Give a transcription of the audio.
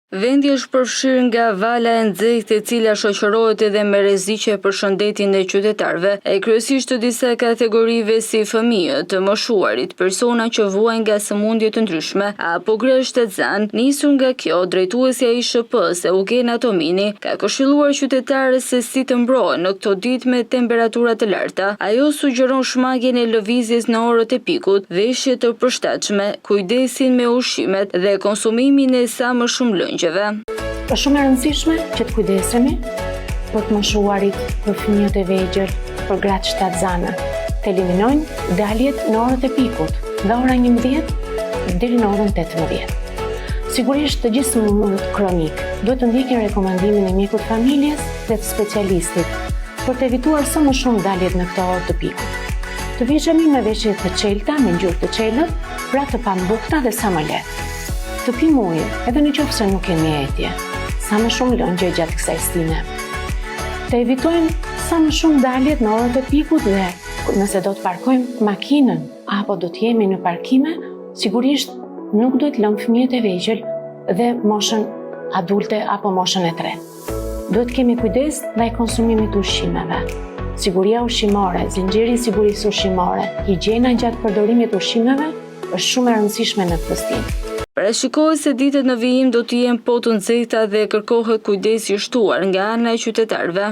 Vendi është përfshirë nga vala e nxehtë e cila shoqërohet edhe me rreziqe për shëndetin e qytetarëve, e kryesisht të disa kategorive si fëmijët, të moshuarit, persona që vuajnë nga sëmundje të ndryshme apo grë shtetëzan. Nisur nga kjo, drejtuesja e ISHP-s Eugena Tomini ka këshilluar qytetarët se si të mbrohen në këto ditë me temperatura të larta. Ajo sugjeron shmangjen e lëvizjes në orët e pikut, veshje të përshtatshme, kujdesin me ushqimet dhe konsumimin e sa më shumë lëngjeve. Është shumë e rëndësishme që të kujdesemi për të moshuarit, për fëmijët e vegjël, për gratë shtatzana, të eliminojnë daljet në orët e pikut, nga ora 11 deri në orën 18. Sigurisht të gjithë sëmundjet kronik duhet të ndjekin rekomandimin e mjekut familjes dhe të specialistit për të evituar sa më shumë daljet në këto orë të pikut. Të vishemi me veshje të çelta, me ngjyrë të çelët, pra të pambukta dhe sa më lehtë. Të pim ujë, edhe në qoftë se nuk kemi etje, sa më shumë lëngje gjatë kësaj stime. Të evitojmë sa më shumë daljet në orët e pikut dhe nëse do të parkojmë makinën apo do të jemi në parkime, sigurisht nuk duhet lëmë fëmijët e vegjël dhe moshën adulte apo moshën e tretë. Duhet kemi kujdes ndaj konsumimit të ushqimeve. Siguria ushqimore, zinxhiri i sigurisë ushqimore, higjiena gjatë përdorimit të ushqimeve është shumë e rëndësishme në këtë stimë. Parashikohet se ditët në vijim do të jenë po të nxehta dhe kërkohet kujdes i shtuar nga ana e qytetarëve.